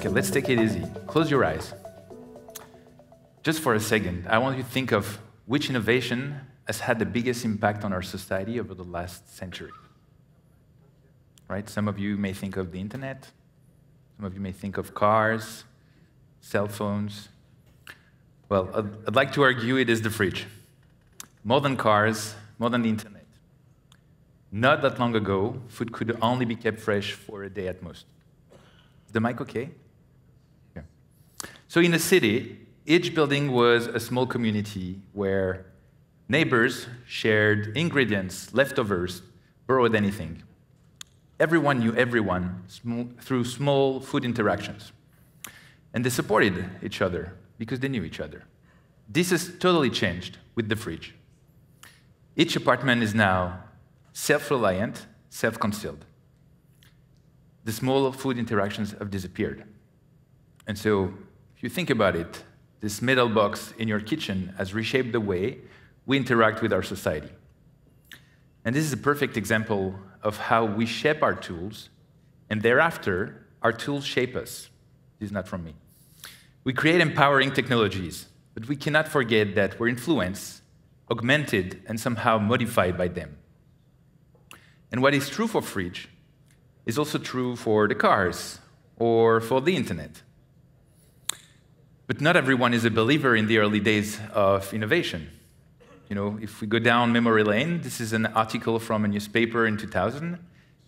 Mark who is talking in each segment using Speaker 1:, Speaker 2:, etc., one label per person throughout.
Speaker 1: Okay, let's take it easy. Close your eyes. Just for a second, I want you to think of which innovation has had the biggest impact on our society over the last century. Right? Some of you may think of the internet. Some of you may think of cars, cell phones. Well, I'd like to argue it is the fridge. More than cars, more than the internet. Not that long ago, food could only be kept fresh for a day at most. Is the mic okay? Yeah. So in a city, each building was a small community where neighbors shared ingredients, leftovers, borrowed anything. Everyone knew everyone through small food interactions. And they supported each other because they knew each other. This has totally changed with the fridge. Each apartment is now self-reliant, self-concealed. The small food interactions have disappeared. And so, if you think about it, this metal box in your kitchen has reshaped the way we interact with our society. And this is a perfect example of how we shape our tools, and thereafter, our tools shape us. This is not from me. We create empowering technologies, but we cannot forget that we're influenced, augmented, and somehow modified by them. And what is true for fridge is also true for the cars or for the internet. But not everyone is a believer in the early days of innovation. You know, if we go down memory lane, this is an article from a newspaper in 2000.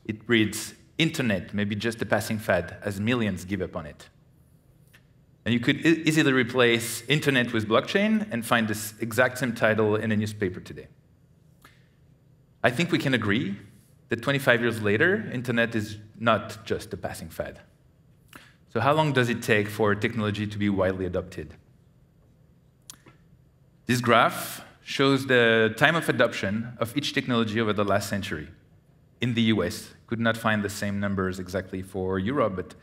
Speaker 1: It reads, "Internet may be just a passing fad as millions give up on it." And you could easily replace internet with blockchain and find this exact same title in a newspaper today. I think we can agree that 25 years later, internet is not just a passing fad. So how long does it take for technology to be widely adopted? This graph shows the time of adoption of each technology over the last century. In the US, could not find the same numbers exactly for Europe, but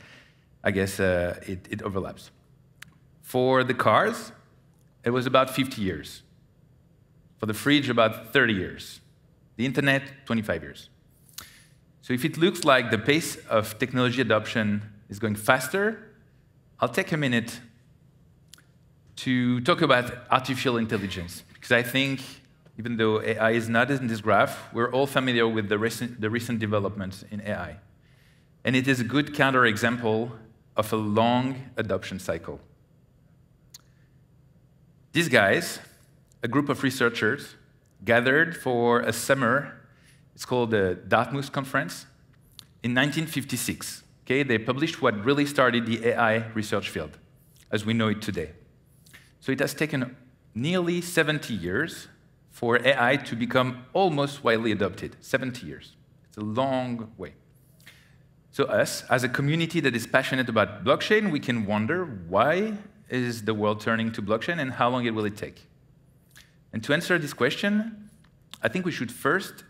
Speaker 1: I guess it overlaps. For the cars, it was about 50 years. For the fridge, about 30 years. The internet, 25 years. So if it looks like the pace of technology adoption is going faster, I'll take a minute to talk about artificial intelligence. Because I think, even though AI is not in this graph, we're all familiar with the recent developments in AI. And it is a good counterexample of a long adoption cycle. These guys, a group of researchers, gathered for a summer. It's called the Dartmouth Conference in 1956. Okay, they published what really started the AI research field as we know it today. So it has taken nearly 70 years for AI to become almost widely adopted. 70 years. It's a long way. So us, as a community that is passionate about blockchain, we can wonder why is the world turning to blockchain and how long will it take? And to answer this question, I think we should first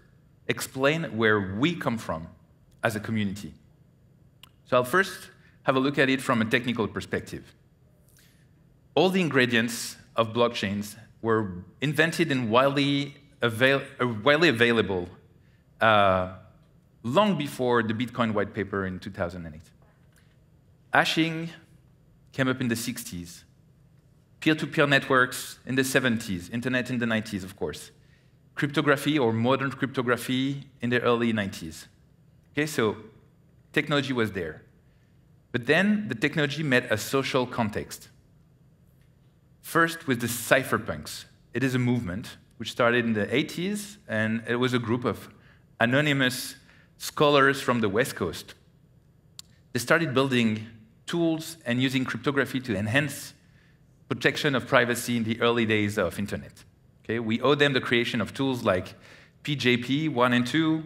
Speaker 1: explain where we come from as a community. So I'll first have a look at it from a technical perspective. All the ingredients of blockchains were invented and widely available long before the Bitcoin white paper in 2008. Hashing came up in the 60s. Peer-to-peer networks in the 70s. Internet in the 90s, of course. Cryptography or modern cryptography in the early 90s. Okay, so technology was there. But then the technology met a social context. First with the cypherpunks. It is a movement which started in the 80s, and it was a group of anonymous scholars from the West Coast. They started building tools and using cryptography to enhance protection of privacy in the early days of internet. Okay, we owe them the creation of tools like PJP 1 and 2,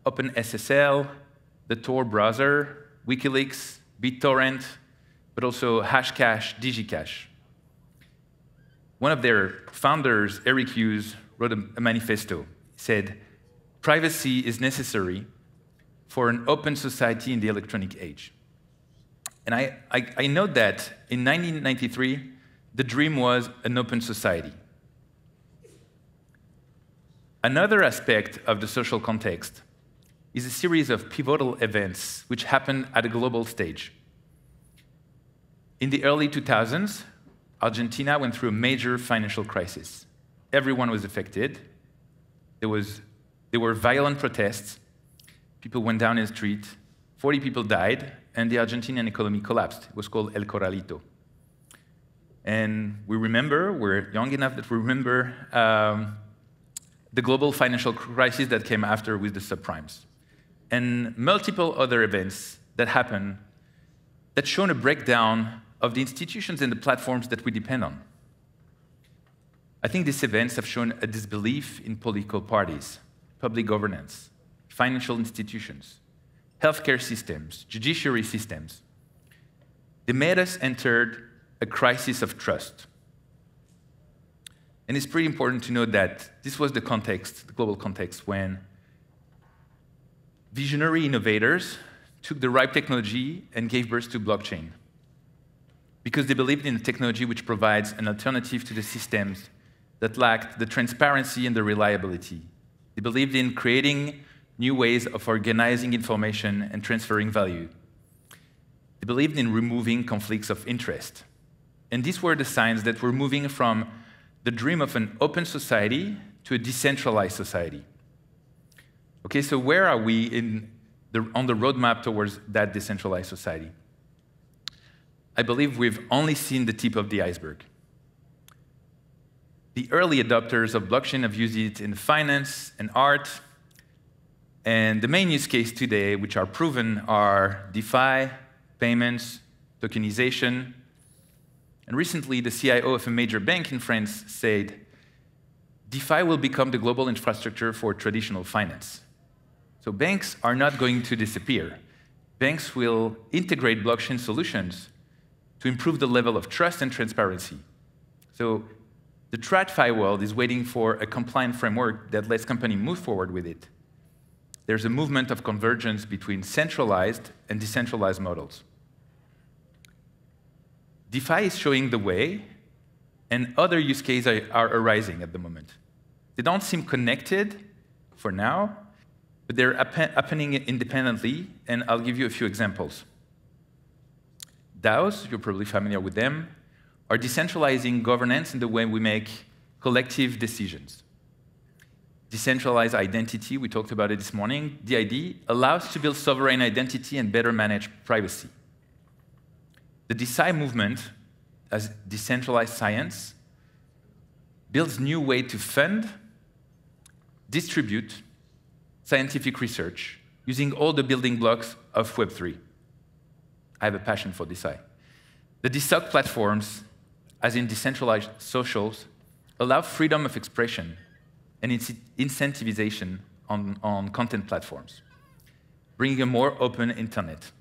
Speaker 1: OpenSSL, the Tor browser, WikiLeaks, BitTorrent, but also Hashcash, DigiCash. One of their founders, Eric Hughes, wrote a manifesto. He said, "Privacy is necessary for an open society in the electronic age." And I note that in 1993, the dream was an open society. Another aspect of the social context is a series of pivotal events which happened at a global stage. In the early 2000s, Argentina went through a major financial crisis. Everyone was affected. There were violent protests. People went down in the street. 40 people died, and the Argentinian economy collapsed. It was called El Corralito. And we're young enough that we remember the global financial crisis that came after with the subprimes. And multiple other events that happened that shown a breakdown of the institutions and the platforms that we depend on. I think these events have shown a disbelief in political parties, public governance, financial institutions, healthcare systems, judiciary systems. They made us enter a crisis of trust. And it's pretty important to note that this was the context, the global context, when visionary innovators took the right technology and gave birth to blockchain. Because they believed in a technology which provides an alternative to the systems that lacked the transparency and the reliability. They believed in creating new ways of organizing information and transferring value. They believed in removing conflicts of interest. And these were the signs that we're moving from the dream of an open society to a decentralized society. Okay, so where are we on the roadmap towards that decentralized society? I believe we've only seen the tip of the iceberg. The early adopters of blockchain have used it in finance and art, and the main use case today, which are proven, are DeFi, payments, tokenization. And recently, the CIO of a major bank in France said, DeFi will become the global infrastructure for traditional finance. So banks are not going to disappear. Banks will integrate blockchain solutions to improve the level of trust and transparency. So the TradFi world is waiting for a compliant framework that lets companies move forward with it. There's a movement of convergence between centralized and decentralized models. DeFi is showing the way, and other use cases are arising at the moment. They don't seem connected for now, but they're happening independently, and I'll give you a few examples. DAOs, you're probably familiar with them, are decentralizing governance in the way we make collective decisions. Decentralized identity, we talked about it this morning, DID, allows to build sovereign identity and better manage privacy. The DeSci movement, as decentralized science, builds new ways to fund, distribute scientific research using all the building blocks of Web3. I have a passion for DeSci. The DeSoc platforms, as in decentralized socials, allow freedom of expression and incentivization on content platforms, bringing a more open internet.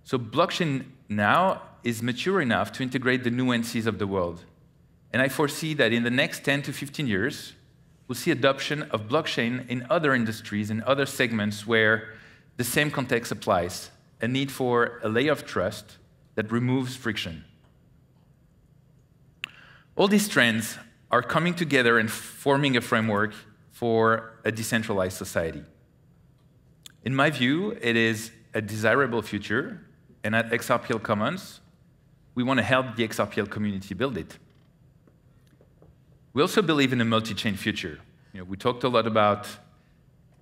Speaker 1: So blockchain now is mature enough to integrate the nuances of the world. And I foresee that in the next 10 to 15 years, we'll see adoption of blockchain in other industries, in other segments where the same context applies, a need for a layer of trust that removes friction. All these trends are coming together and forming a framework for a decentralized society. In my view, it is a desirable future, and at XRPL Commons, we want to help the XRPL community build it. We also believe in a multi-chain future. We talked a lot about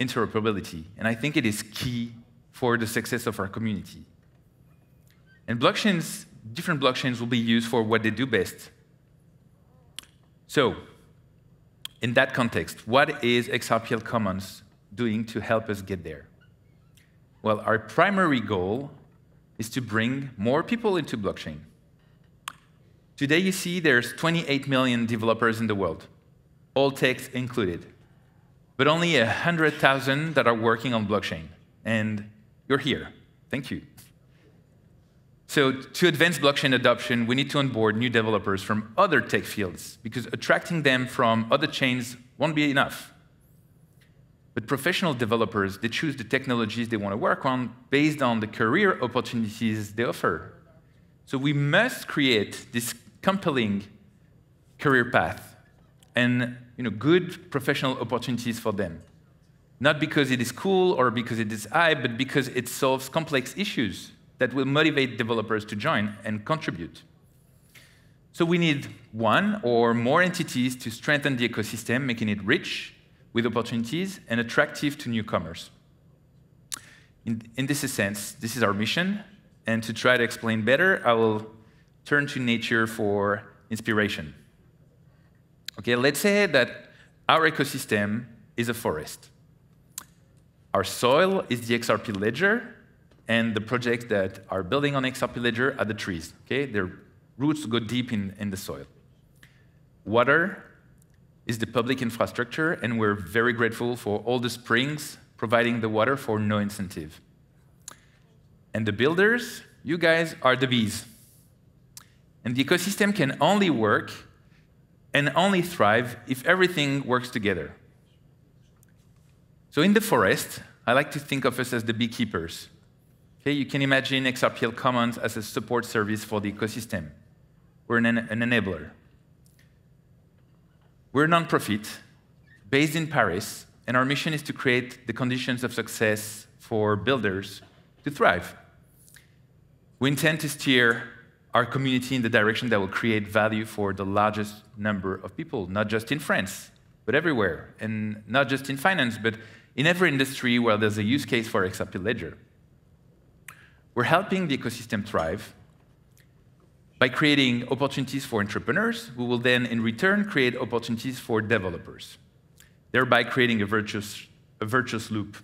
Speaker 1: interoperability, and I think it is key for the success of our community. And different blockchains will be used for what they do best. So, in that context, what is XRPL Commons doing to help us get there? Well, our primary goal is to bring more people into blockchain. Today, you see there's 28 million developers in the world, all techs included, but only 100,000 that are working on blockchain. And you're here. Thank you. So to advance blockchain adoption, we need to onboard new developers from other tech fields, because attracting them from other chains won't be enough. But professional developers, they choose the technologies they want to work on based on the career opportunities they offer. So we must create this compelling career path and good professional opportunities for them. Not because it is cool or because it is hype, but because it solves complex issues. that will motivate developers to join and contribute. So we need one or more entities to strengthen the ecosystem, making it rich with opportunities and attractive to newcomers. In this sense, this is our mission, and to try to explain better, I will turn to nature for inspiration. Okay, let's say that our ecosystem is a forest. Our soil is the XRP Ledger, and the projects that are building on XRP Ledger are the trees. Okay, their roots go deep in the soil. Water is the public infrastructure, and we're very grateful for all the springs providing the water for no incentive. And the builders, you guys, are the bees. And the ecosystem can only work and only thrive if everything works together. So in the forest, I like to think of us as the beekeepers. Okay, you can imagine XRPL Commons as a support service for the ecosystem. We're an enabler. We're a nonprofit based in Paris, and our mission is to create the conditions of success for builders to thrive. We intend to steer our community in the direction that will create value for the largest number of people, not just in France, but everywhere, and not just in finance, but in every industry where there's a use case for XRP Ledger. We're helping the ecosystem thrive by creating opportunities for entrepreneurs, who will then, in return, create opportunities for developers, thereby creating a virtuous loop.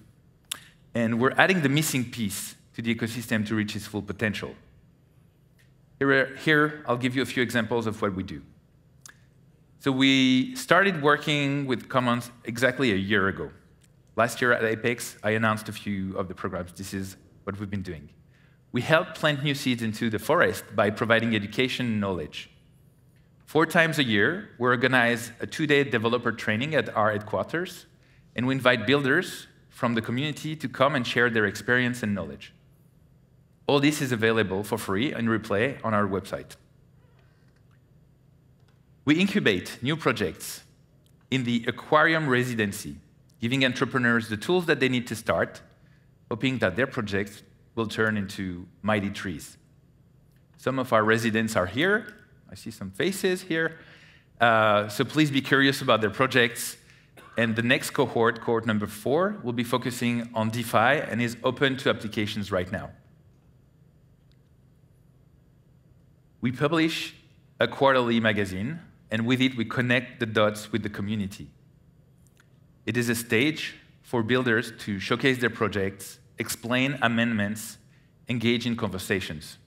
Speaker 1: And we're adding the missing piece to the ecosystem to reach its full potential. Here, I'll give you a few examples of what we do. So we started working with Commons exactly a year ago. Last year at Apex, I announced a few of the programs. This is what we've been doing. We help plant new seeds into the forest by providing education and knowledge. 4 times a year, we organize a 2-day developer training at our headquarters, and we invite builders from the community to come and share their experience and knowledge. All this is available for free and replay on our website. We incubate new projects in the aquarium residency, giving entrepreneurs the tools that they need to start, hoping that their projects will turn into mighty trees. Some of our residents are here. I see some faces here. So please be curious about their projects. And the next cohort, cohort number 4, will be focusing on DeFi and is open to applications right now. We publish a quarterly magazine, and with it, we connect the dots with the community. It is a stage for builders to showcase their projects, explain amendments, engage in conversations.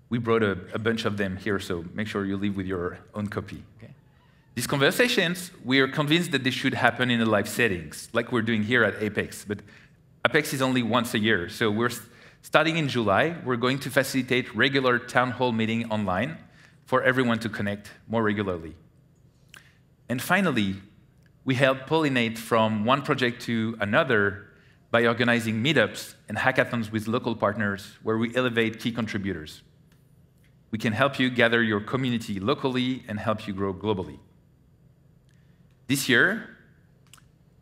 Speaker 1: We brought a bunch of them here, so make sure you leave with your own copy. Okay? These conversations, we are convinced that they should happen in a live settings, like we're doing here at Apex. But Apex is only once a year, so we're starting in July. We're going to facilitate regular town hall meeting online for everyone to connect more regularly. And finally, we help pollinate from one project to another by organizing meetups and hackathons with local partners where we elevate key contributors. We can help you gather your community locally and help you grow globally. This year,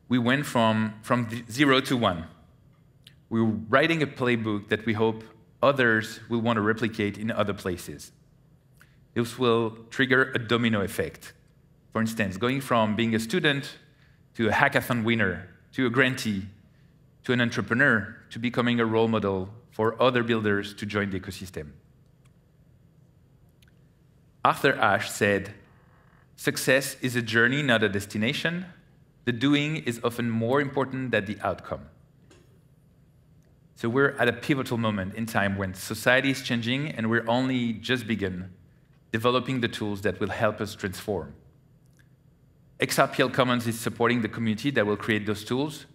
Speaker 1: we went from 0 to 1. We're writing a playbook that we hope others will want to replicate in other places. This will trigger a domino effect. For instance, going from being a student to a hackathon winner, to a grantee, to an entrepreneur, to becoming a role model for other builders to join the ecosystem. Arthur Ashe said, "Success is a journey, not a destination. The doing is often more important than the outcome." So we're at a pivotal moment in time when society is changing, and we're only just begun developing the tools that will help us transform. XRPL Commons is supporting the community that will create those tools,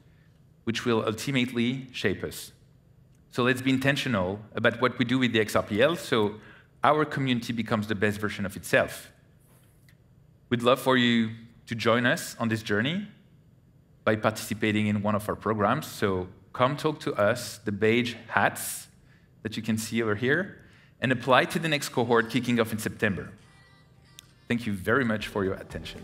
Speaker 1: which will ultimately shape us. So let's be intentional about what we do with the XRPL so our community becomes the best version of itself. We'd love for you to join us on this journey by participating in one of our programs. So come talk to us, the beige hats that you can see over here, and apply to the next cohort kicking off in September. Thank you very much for your attention.